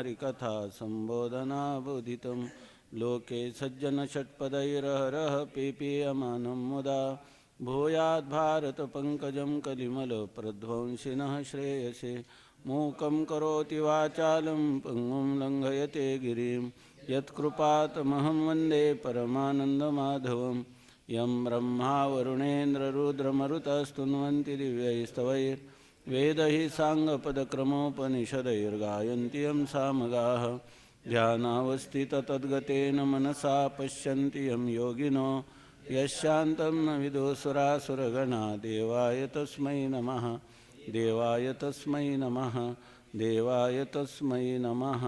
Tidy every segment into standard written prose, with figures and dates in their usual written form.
हरिकथा संबोधनाबोधितं लोके सज्जन षट्पदैरहरः पीपीयमानं मुदा भूयाद् भारतपङ्कजं कलिमलप्रध्वंसिनः श्रेयसे मूकं करोति वाचालं पङ्गुं लङ्घयते गिरिं यत्कृपातमहं वन्दे परमानन्दमाधवं यं ब्रह्मा वरुणेन्द्ररुद्रमरुतस्तुन्वन्ति दिव्यैस्तवैर्वेदैः साङ्गपदक्रमोपनिषदैर्गायन्ति यं सामगाः ध्यानावस्थिततद्गतेन मनसा पश्यन्ति यं योगिनो यशान्तं न विदुसुरासुरगणा देवाय तस्मै नमः देवाय तस्मै नमः देवाय तस्मै नमः।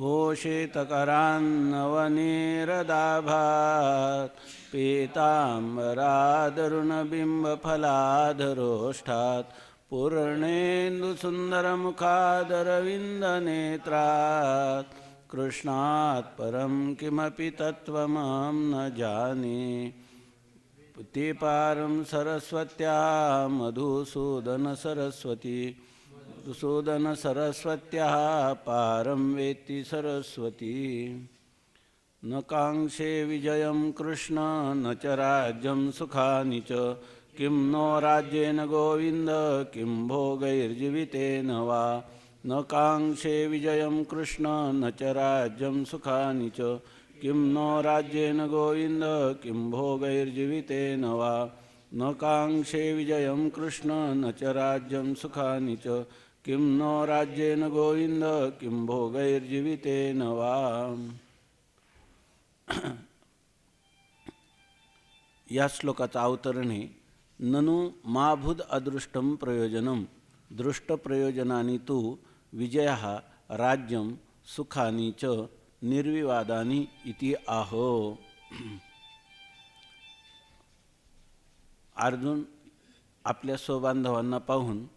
ओषितकरान्नवनीरदाभात् पीताम्बरादरुणबिम्बफलाधरोष्ठात् पूर्णेन्दुसुन्दरमुखादरविन्दनेत्रात् कृष्णात् परं किमपि तत्त्वमहं न जाने पुतिपारं सरस्वत्या मधुसूदनसरस्वत्याः पारं वेत्ति सरस्वती न काङ्क्षे विजयं कृष्ण न च राज्यं सुखानि च किं नो राज्येन गोविन्द किं भोगैर्जीवितेन वा न काङ्क्षे विजयं कृष्ण न च राज्यं सुखानि च किं नो राज्येन गोविन्द किं भोगैर्जीवितेन वा न काङ्क्षे विजयं कृष्ण न च राज्यं सुखानि च किं नो राज्येन गोविन्द किं भोगैर्जीवितेन वा। या श्लोकाचं अवतरण आहे ननु माभूद अदृष्टं प्रयोजनं दृष्टप्रयोजनानि तु विजयः राज्यं सुखानि च निर्विवादानि इति आहो। अर्जुन आपल्या स्वबांधवांना पाहून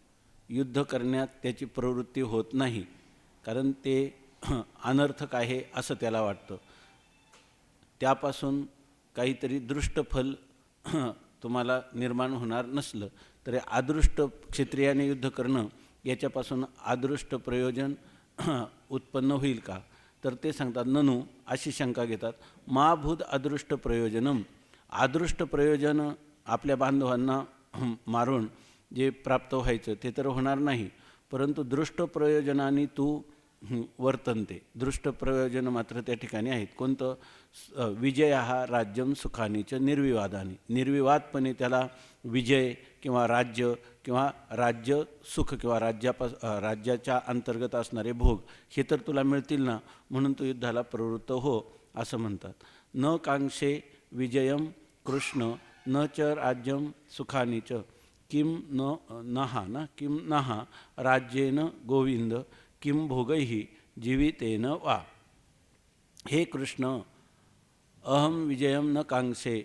युद्ध करण्यात त्याची प्रवृत्ती होत नाही, कारण ते अनर्थक आहे असं त्याला वाटतं. त्यापासून काहीतरी दृष्ट फल तुम्हाला निर्माण होणार नसलं तरी अदृष्ट क्षत्रियाने युद्ध करणं याच्यापासून अदृष्ट प्रयोजन उत्पन्न होईल का, तर ते सांगतात ननु अशी शंका घेतात. माभूत अदृष्ट प्रयोजनम, अदृष्ट प्रयोजन आपल्या बांधवांना मारून जे प्राप्त व्हायचं ते तर होणार नाही, परंतु दृष्ट प्रयोजनाने तू वर्तनते. दृष्ट प्रयोजन मात्र त्या ठिकाणी आहेत. कोणतं? विजय हा राज्यम सुखानीच निर्विवादाने, निर्विवादपणे त्याला विजय किंवा राज्य किंवा राज्य सुख किंवा राज्याच्या अंतर्गत असणारे भोग हे तर तुला मिळतील ना, म्हणून तू युद्धाला प्रवृत्त हो असं म्हणतात. न कांक्षे विजयम कृष्ण न च राज्यम सुखानी च किम किम नहा राज्येन गोविंद किम भोगैहि जीवितेन वा. हे कृष्ण, अहम विजयम न कांक्षे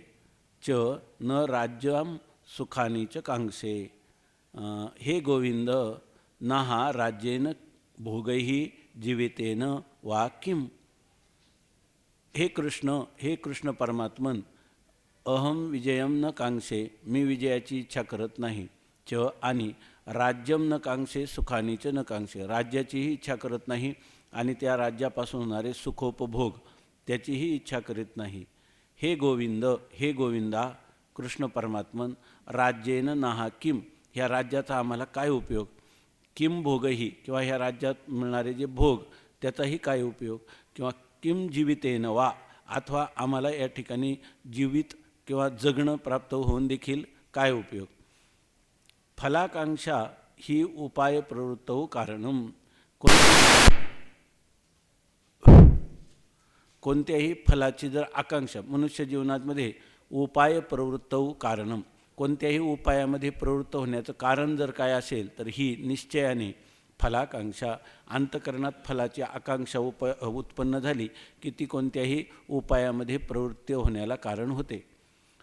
च न राज्यम सुखानी च कांक्षे. हे गोविंद, नहा राज्येन भोगैहि जीवितेन वा किम. हे कृष्ण परमात्मन, अहम विजयम न कांक्षे, मी विजयाची इच्छा करत नाही. च आणि राज्यम न कांक्षे सुखानी च न कांक्षे, राज्याचीही इच्छा करत नाही आणि त्या राज्यापासून होणारे सुखोपभोग त्याचीही इच्छा करीत नाही. हे गोविंदा कृष्ण परमात्मन, राज्येन नाहा किम, ह्या राज्याचा आम्हाला काय उपयोग. किम भोगही, किंवा ह्या राज्यात मिळणारे जे भोग त्याचाही काय उपयोग. किंवा किम जीवितेन वा, अथवा आम्हाला या ठिकाणी जीवित किंवा जगणं प्राप्त होऊन देखील काय उपयोग. फलाकांक्षा ही उपाय प्रवृत्तौ कारणम, कोणत्याही फलाची जर आकांक्षा मनुष्य जीवनामध्ये उपाय प्रवृत्तौ कारणम, कोणत्याही उपायामध्ये प्रवृत्त होण्याचं कारण जर काय असेल तर ही निश्चयाने फलाकांक्षा, अंतकरणात फलाची आकांक्षा उत्पन्न झाली की ती कोणत्याही उपायामध्ये प्रवृत्ती होण्याला कारण होते.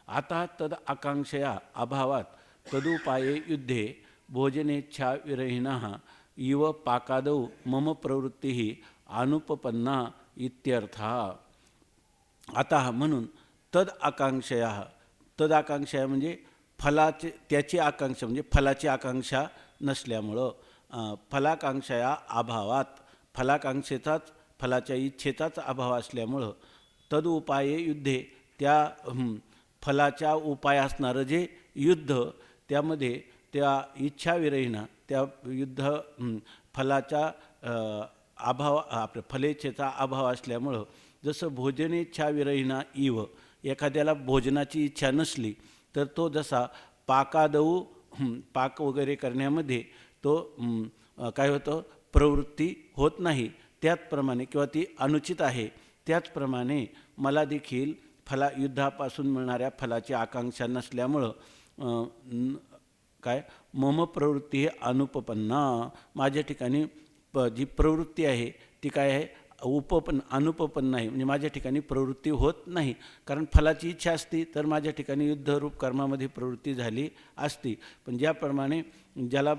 आता तद आकांक्षया अभावात तदुपाये युद्धे भोजनेच्छा विरहिणः इव पाकादौ मम प्रवृत्ती अनुपपन्ना इत्यर्थः. आता म्हणून तद आकांक्षया म्हणजे फलाचे, त्याची आकांक्षा म्हणजे फलाची आकांक्षा नसल्यामुळं, फलाकांक्षया अभावात, फलाच्या इच्छेचाच अभाव असल्यामुळं तदुपाये युद्धे, त्या फलाच्या उपाय असणारं जे युद्ध, त्यामध्ये त्या इच्छाविरहित त्या युद्ध फलाच्या फलेच्छेचा अभाव असल्यामुळं, जसं भोजनेच्छाविरहिना इव, एखाद्याला भोजनाची इच्छा नसली तर तो जसा पाकादऊ पाक वगैरे करण्यामध्ये तो काय होतं, प्रवृत्ती होत नाही, त्याचप्रमाणे किंवा ती अनुचित आहे, त्याचप्रमाणे मला देखील युद्धापासून मिळणाऱ्या फलाची आकांक्षा नसल्यामुळं मम प्रवृत्ती हे अनुपपन्ना, माझ्या ठिकाणी जी प्रवृत्ती आहे ती काय आहे, अनुपपन्न आहे, म्हणजे माझ्या ठिकाणी प्रवृत्ती होत नाही. कारण फलाची इच्छा असती तर माझ्या ठिकाणी युद्धरूप कर्मामध्ये प्रवृत्ती झाली असती. पण ज्याप्रमाणे ज्याला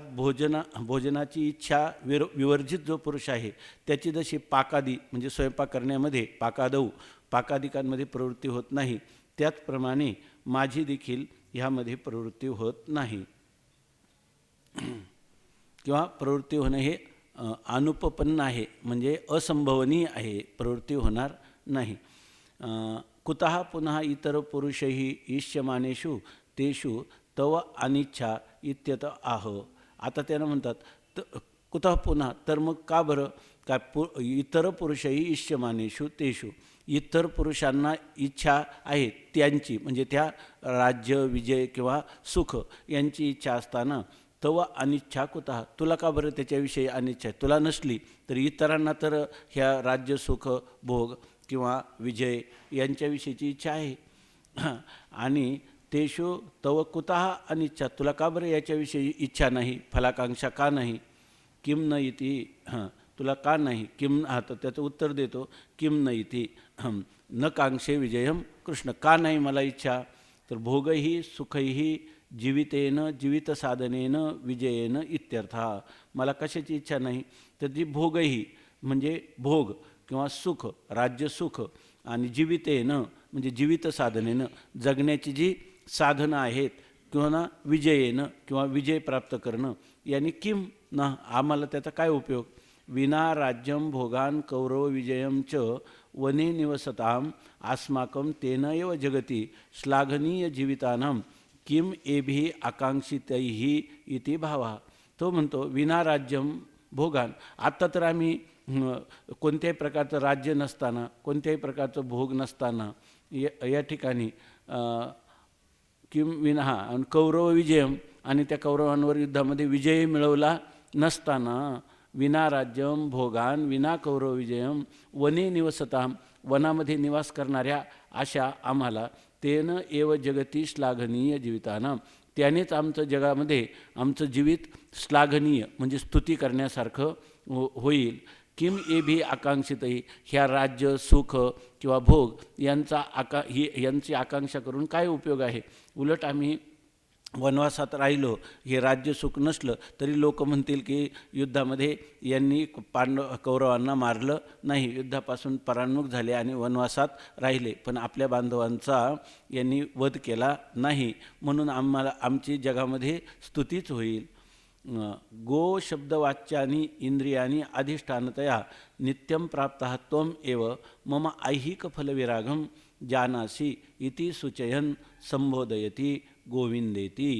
भोजनाची इच्छा विवर्जित जो पुरुष आहे त्याची जशी पाकादी म्हणजे स्वयंपाक करण्यामध्ये पाकादिकांमध्ये प्रवृत्ती होत नाही, त्याचप्रमाणे माझी देखील ह्यामध्ये प्रवृत्ती होत नाही. किंवा प्रवृत्ती होणं हे अनुपपन्न आहे, म्हणजे असंभवनीय आहे, प्रवृत्ती होणार नाही. कुतः पुनः इतर पुरुषही इष्यमानेषु तेषु तव अनिच्छा इत्यत आह. आता त्यानं म्हणतात कुतः पुन्हा, तर मग का बरं, काय इतर पुरुषही इष्यमानेषु तेषु, इतर पुरुषांना इच्छा आहे त्यांची, म्हणजे त्या राज्य विजय किंवा सुख यांची इच्छा असताना तव अनिच्छा कुतः, तुला का बरं त्याच्याविषयी अनिच्छा आहे, तुला नसली तर इतरांना तर ह्या राज्य सुख भोग किंवा विजय यांच्याविषयीची इच्छा आहे. आणि तेषु तव कुतः अनिच्छा, तुला का बरं याच्याविषयी इच्छा नाही, फलाकांक्षा का नाही. किम न इति, तुला का नाही, किम, तर त्याचं उत्तर देतो, किम न इति न कांक्षे विजयम कृष्ण, का नाही मला इच्छा, तर भोगही सुखही जीवितेन जीवितसाधनेन विजयेन इत्यर्था, मला कशाची इच्छा नाही, तर जी भोगही म्हणजे भोग किंवा सुख, राज्य सुख, आणि जीवितेन म्हणजे जीवितसाधनेनं जगण्याची जी साधनं आहेत, किंवा विजयेनं किंवा विजय प्राप्त करणं, यानी किम ना, आम्हाला त्याचा काय उपयोग. विना राज्यम भोगान कौरव विजयम च वने निवसताम अस्माकं तेन एव जगती श्लाघनीय जीवितानां किम एभी आकांक्षितैहि इति भावा. तो म्हणतो विना राज्यम भोगान, आत्ता तर आम्ही कोणत्याही प्रकारचं राज्य नसताना, कोणत्याही प्रकारचं भोग नसताना या ठिकाणी किम विना, आणि कौरव विजयम, आणि त्या कौरवांवर युद्धामध्ये विजय मिळवला नसताना, विना राज्यम भोगान विना कौरव विजयम वने निवसताम, वनामध्ये निवास करणाऱ्या अशा आम्हाला तेन एव जगती श्लाघनीय जीवितानां, त्यानेच आमचं जगामध्ये आमचं जीवित श्लाघनीय म्हणजे स्तुती करण्यासारखं होईल. किम ए भी आकांक्षितही, ह्या राज्य सुख किंवा भोग यांची आकांक्षा करून काय उपयोग आहे. उलट आम्ही वनवासात राहिलो, हे राज्य सुख नसलं तरी लोक म्हणतील की युद्धामध्ये यांनी कौरवांना मारलं नाही, युद्धापासून परांमुख झाले आणि वनवासात राहिले, पण आपल्या बांधवांचा यांनी वध केला नाही, म्हणून आमची जगामध्ये स्तुतीच होईल. गो शब्दवाच्यानी इंद्रियानी अधिष्ठानतया नित्यं प्राप्तः त्वम एव मम ऐहिक फलविरागम जानासी इति सूचयन संबोधयती गोविंदेती.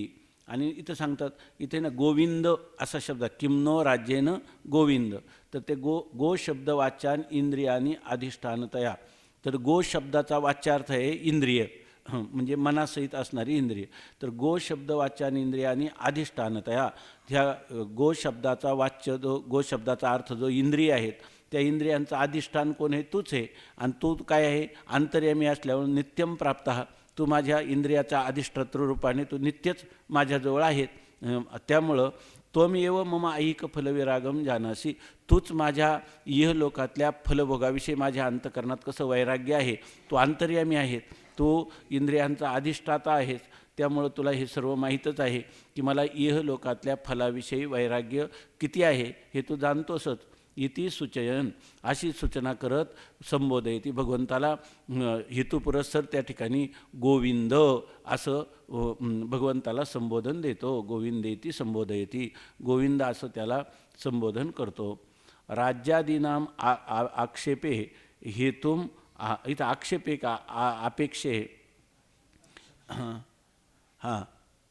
आणि इथं सांगतात, इथे ना गोविंद असा शब्द, किमनो राज्येनं गोविंद, तर ते गो शब्द वाच्यान इंद्रियानी अधिष्ठानतया, तर गो शब्दाचा वाच्यार्थ आहे इंद्रिय, म्हणजे मनासहित असणारी इंद्रिय. तर गो शब्द वाच्यान इंद्रियानी अधिष्ठानतया, ह्या गो शब्दाचा वाच्य जो गो शब्दाचा अर्थ जो इंद्रिय आहेत, त्या इंद्रियांचं अधिष्ठान कोण आहे, तूच आहे. आणि तू काय आहे, अंतर्यामी असल्यावर नित्यम प्राप्त, तू माझ्या इंद्रियाचा अधिष्ठातृ रूपाने तू नित्यच माझ्याजवळ आहेत. त्यामुळं त्वमेव मम ऐहिक फलविरागम जानासी, तूच माझ्या इहलोकातल्या फलभोगाविषयी माझ्या अंतकरणात कसं वैराग्य आहे, तू अंतर्यामी आहेत, तू इंद्रियांचा अधिष्ठाता आहेस, त्यामुळं तुला हे सर्व माहीतच आहे की मला इहलोकातल्या फलाविषयी वैराग्य किती आहे हे तू जाणतोसच. इति सूचयन, अशी सूचना करत संबोधयती, भगवंताला हेतुपुरस्सर त्या ठिकाणी गोविंद असं भगवंताला संबोधन देतो. गोविंदेती संबोधयती, गोविंद असं त्याला संबोधन करतो. राज्यादीनाम आक्षेपे हेतुम इथं आक्षेपे का अपेक्षे हां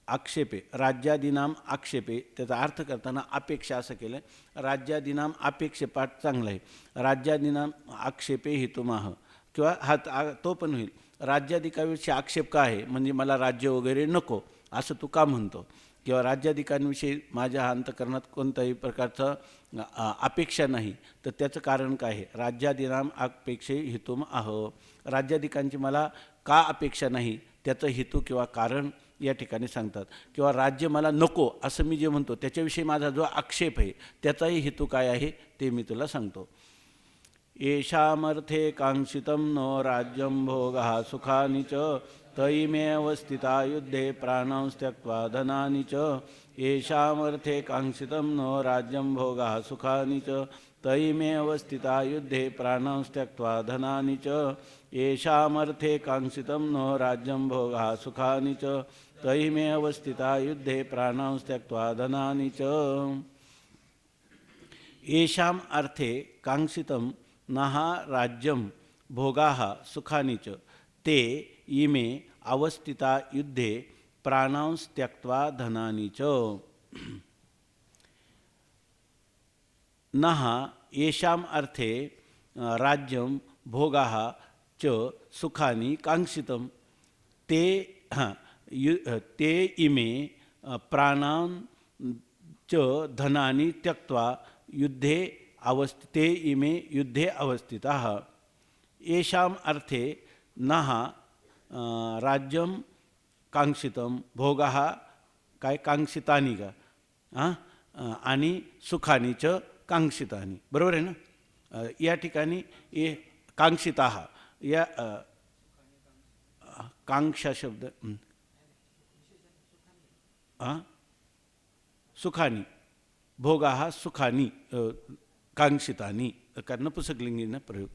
आक्षेपे राज्यादीनाम आक्षेपे त्याचा अर्थ करताना अपेक्षा असं केलं आहे. राज्यादीनाम अपेक्षे पाठ चांगला आहे. राज्यादीनाम आक्षेपे हेतुमाह किंवा हा तो पण होईल. राज्याधिकाविषयी आक्षेप का आहे म्हणजे मला राज्य वगैरे नको असं तू का म्हणतो किंवा राज्याधिकांविषयी माझ्या अंतःकरणात कोणत्याही प्रकारचं अपेक्षा नाही तर त्याचं कारण काय आहे. राज्यादीनाम अपेक्षे हेतुम आह राज्याधिकांची मला का अपेक्षा नाही त्याचं हेतू किंवा कारण या ठिकाणी सांगतात. किंवा राज्य मला नको असं मी जे म्हणतो त्याच्याविषयी माझा जो आक्षेप आहे त्याचाही हेतू काय आहे ते मी तुला सांगतो. येषामर्थे कांक्षितं नो राज्यं भोगः सुखानि च तयिमेव स्थिता युद्धे प्राणां त्यक्त्वा धनानि च. येषामर्थे कांक्षितं नो राज्यं भोगः सुखानि च तयिमेव स्थिता युद्धे प्राणां त्यक्त्वा धनानि च. येषामर्थे कांक्षितं नो राज्यं भोगः सुखानि च तयिमेव स्थिता युद्धे प्राणां त्यक्त्वा धनानि च. येषाम अर्थे कांक्षितं नः राज्यं भोगाः सुखानि च ते इमे अवस्थिता युद्धे प्राणां त्यक्त्वा धनानि च. नः येषाम अर्थे राज्यं भोगाः च सुखानि कांक्षितं ते इमे प्राणां च धनानि त्यक्त्वा युद्धे ते इमे युद्धे अवस्थिताः. येषाम अर्थे नः राज्यं कांक्षितं भोगाः काय कांक्षितानि का आणि सुखानि च कांक्षितानि बरोबर आहे ना. या ठिकाणी ये कांक्षिताः या कांक्षा शब्द सुखानि भोगाः सुखानि कांक्षितानि कारण पुसकलिंगीनं प्रयोग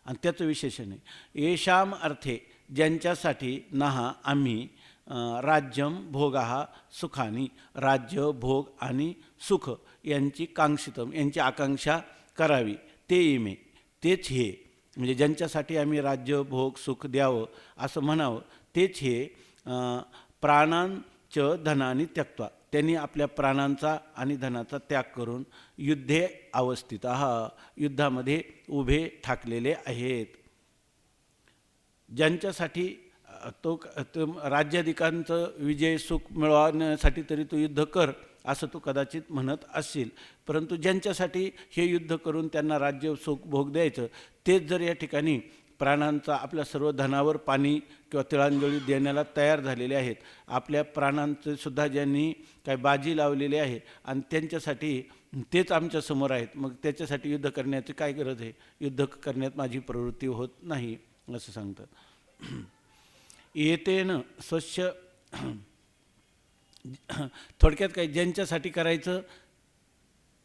आणि त्याचं विशेषण आहे. येषाम अर्थे ज्यांच्यासाठी नहा आम्ही राज्यं भोगाः सुखानि राज्य भोग आणि सुख यांची कांक्षितम यांची आकांक्षा करावी ते इमे तेच हे म्हणजे ज्यांच्यासाठी आम्ही राज्य भोग सुख द्यावं असं म्हणावं तेच हे प्राणांच धनानी त्यक्त्वा त्यांनी आपल्या प्राणांचा आणि धनाचा त्याग करून युद्धे अवस्थितः युद्धामध्ये उभे ठाकलेले आहेत. ज्यांच्यासाठी तो राज्याधिकांचं विजय सुख मिळवण्यासाठी तरी तू युद्ध कर असं तू कदाचित म्हणत असशील, परंतु ज्यांच्यासाठी हे युद्ध करून त्यांना राज्य सुख भोग द्यायचं तेच जर या ठिकाणी प्राणांचा आपल्या सर्व धनावर पाणी किंवा तिळांजली देण्याला तयार झालेले आहेत, आपल्या प्राणांचे सुद्धा ज्यांनी काय बाजी लावलेली आहे आणि त्यांच्यासाठी तेच आमच्यासमोर आहेत, मग त्याच्यासाठी युद्ध करण्याची काय गरज आहे, युद्ध करण्यात माझी प्रवृत्ती होत नाही असं सांगतात. येतेन स्वच्छ थोडक्यात काय ज्यांच्यासाठी करायचं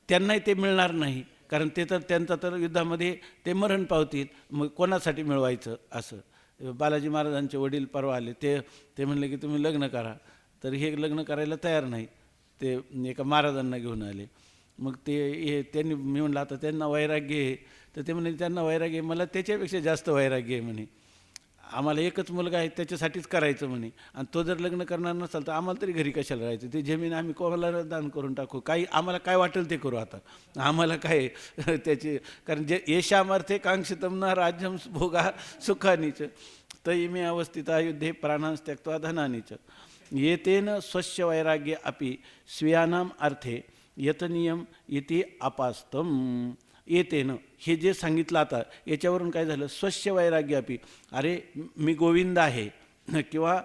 त्यांनाही ते मिळणार नाही, कारण ते तर त्यांचा तर युद्धामध्ये ते मरण पावतील, मग कोणासाठी मिळवायचं असं. बालाजी महाराजांचे वडील परवा आले, ते म्हणले की तुम्ही लग्न करा, तर हे लग्न करायला तयार नाही, ते एका महाराजांना घेऊन आले. मग त्यांनी मी म्हणलं आता त्यांना वैराग्य आहे, तर ते म्हणे त्यांना वैराग्य आहे, मला त्याच्यापेक्षा जास्त वैराग्य आहे म्हणे, आम्हाला एकच मुलगा आहे त्याच्यासाठीच करायचं म्हणे, आणि तो जर लग्न करणार नसेल तर आम्हाला तरी घरी कशाला राहायचं, ते जमीन आम्ही कोणाला दान करून टाकू, काही आम्हाला काय वाटेल ते करू, आता आम्हाला काय त्याची, कारण जे येशामर्थे कांक्षितम न राज्यम भोगा सुखानीच तयिमे अवस्थिता युद्धे प्राणांस त्यक्त्वा धनानीच. येतेन स्वस्य वैराग्य अपि स्वीयानाम अर्थे यतनीयम इति अपास्तम. येतेन हे जे सांगितलं आता याच्यावरून काय झालं, स्वस्य वैराग्य अपि, अरे मी गोविंद आहे किंवा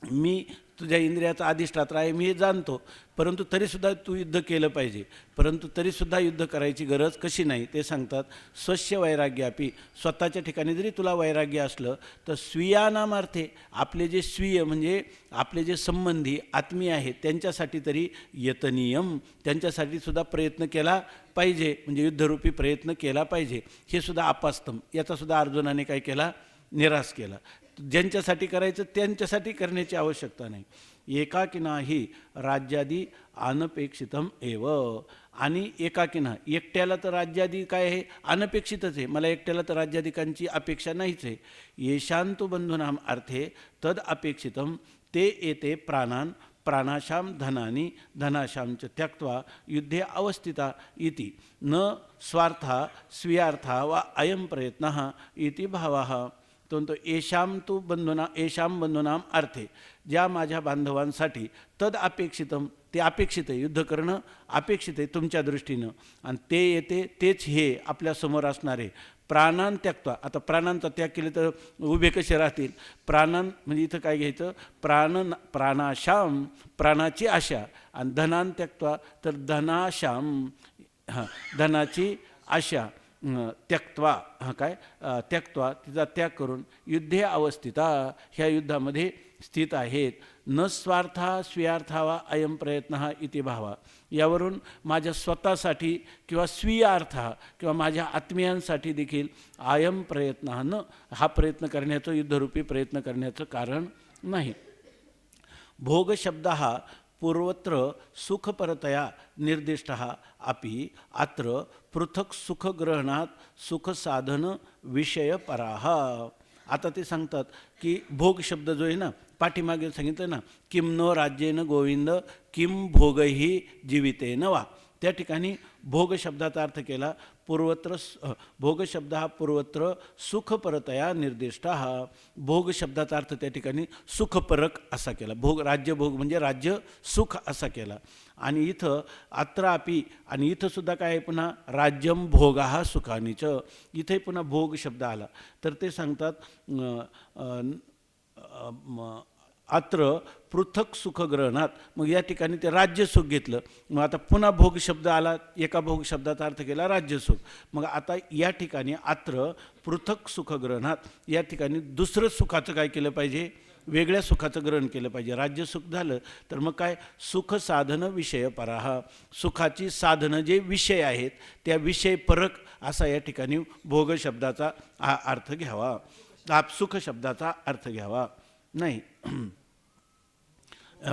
मी तुझ्या इंद्रियाचा अधिष्ठात्र आहे मी हे जाणतो, परंतु तरीसुद्धा तू युद्ध केलं पाहिजे, परंतु तरीसुद्धा युद्ध करायची गरज कशी नाही ते सांगतात. स्वस्य वैराग्य अपि, स्वतःच्या ठिकाणी जरी तुला वैराग्य असलं तर स्वीयानामार्थे आपले जे स्वीय म्हणजे आपले जे संबंधी आत्मीय आहेत त्यांच्यासाठी तरी यतनीयम त्यांच्यासाठी सुद्धा प्रयत्न केला पाहिजे, म्हणजे युद्धरूपी प्रयत्न केला पाहिजे. हे सुद्धा अपास्तम, याचा सुद्धा अर्जुनाने काय केला, निराश केला. ज्यांच्यासाठी करायचं त्यांच्यासाठी करण्याची आवश्यकता नाही. एकाकिना हि राज्यादी अनपेक्षितम एव. आणि एकाकिना एकट्याला तर राज्यादी काय आहे, अनपेक्षितच आहे. मला एकट्याला तर राज्याधिकांची अपेक्षा नाहीच आहे. येशांतु बंधूनाम अर्थे तद अपेक्षितम ते एते प्राणान प्राणाशाम धनानी धनाशांच त्यक्त्वा युद्धे अवस्थिता इति न स्वार्था स्वीयार्था वा अयम प्रयत्न इति भावः. तो येशाम बंधूनाम अर्थे, ज्या माझ्या बांधवांसाठी तद अपेक्षितम, ते अपेक्षित आहे, युद्ध करणं अपेक्षित आहे तुमच्या दृष्टीनं, आणि ते येते तेच हे आपल्यासमोर असणारे प्राणान त्यक्त्वा. आता प्राणांचा त्याग केले तर उभे कसे राहतील? प्राणान म्हणजे इथं काय घ्यायचं, प्राणाशाम प्राणाची आशा, आणि धनान त्यक्त्वा तर धनाशाम धनाची आशा त्यक्त्वा काय त्यक्त्वा तिचा त्याग करून युद्धे अवस्थिता ह्या युद्धामध्ये स्थित आहेत. न स्वार्था स्वीयार्था वा अयम प्रयत्न इति भावा. यावरून माझ्या स्वतःसाठी किंवा स्वीयार्था किंवा माझ्या आत्मीयांसाठी देखील अयम प्रयत्न न हा प्रयत्न करण्याचं, युद्धरूपी प्रयत्न करण्याचं कारण नाही. भोग शब्द हा पूर्वत्र सुखपरतया निर्दिष्ट अपि अत्र पृथक सुखग्रहणात सुखसाधन विषयपराः. आता ते सांगतात की भोग शब्द जो आहे ना, पाठीमागे सांगितलं ना, किम न राज्येन गोविंद किम भोगही जीवितेन वा. त्या ठिकाणी भोग शब्दाचा अर्थ केला पूर्वत्र. भोग शब्द हा पूर्वत्र सुखपरतया निर्दिष्ट. हा भोग शब्दाचा अर्थ त्या ठिकाणी सुखपरक असा केला. भोग राज्यभोग म्हणजे राज्य सुख असा केला. आणि इथं अत्रापि, आणि इथं सुद्धा काय आहे पुन्हा राज्यम भोगा सुखानीच, इथे पुन्हा भोग शब्द आला. तर ते सांगतात अत्र पृथक सुखग्रहणात, मग या ठिकाणी ते राज्य सुख घेतलं. मग आता पुन्हा भोग शब्द आला, एका भोग शब्दाचा अर्थ केला राज्य सुख. मग आता या ठिकाणी अत्र पृथक सुखग्रहणात, या ठिकाणी दुसरं सुखाचं काय केलं पाहिजे, वेगळ्या सुखाचं ग्रहण केलं पाहिजे. राज्य सुख झालं तर मग काय सुख साधन विषय पराहा, सुखाची साधनं जे विषय आहेत त्या विषय परक असा या ठिकाणी भोग शब्दाचा अर्थ घ्यावा, सुख शब्दाचा अर्थ घ्यावा. नाही,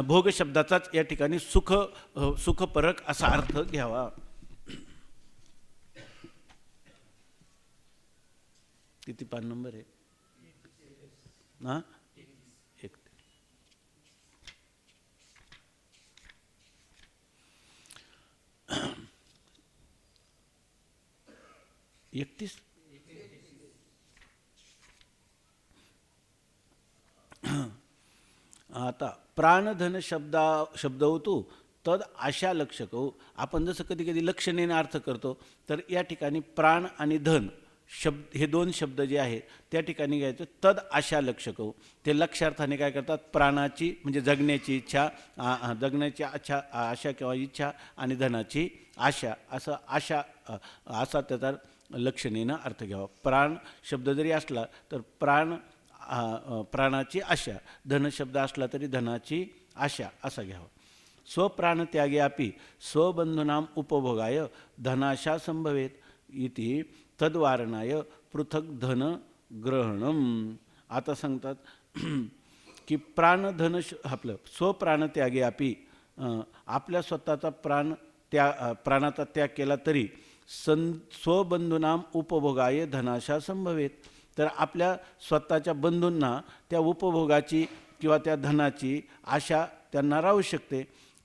भोग शब्दाचाच या ठिकाणी सुखपरक असा अर्थ घ्यावा. किती पान नंबर आहे ना? 31. आता प्राणधन शब्द होतो तद आशा लक्षक हो. आपण जसं कधी कधी लक्षणेने अर्थ करतो, तर या ठिकाणी प्राण आणि धन शब्द हे दोन शब्द जे आहेत त्या ठिकाणी घ्यायचं तद आशा लक्षक हो. ते लक्षार्थाने काय करतात, प्राणाची म्हणजे जगण्याची इच्छा, जगण्याची आशा किंवा इच्छा, आणि धनाची आशा, असं आशा असा त्याचा लक्षणेनं अर्थ घ्यावा. प्राण शब्द जरी असला तर प्राणाची आशा, धन शब्द असला तरी धनाची आशा असा घ्यावा. स्वप्राणत्यागे अपि स्वबंधूनाम उपभोगाय धनाशा संभवेत इति तद्वारणाय पृथक धन ग्रहणम. आता सांगतात की प्राणधन आपलं स्वप्राणत्यागे अपि, आपल्या स्वतःचा प्राणाचा त्याग केला तरी स्वबंधूनाम उपभोगाय धनाशा संभवेत, तर आपल्या स्वतःच्या बंधूंना त्या उपभोगाची किंवा त्या धनाची आशा त्यांना राहू शकते.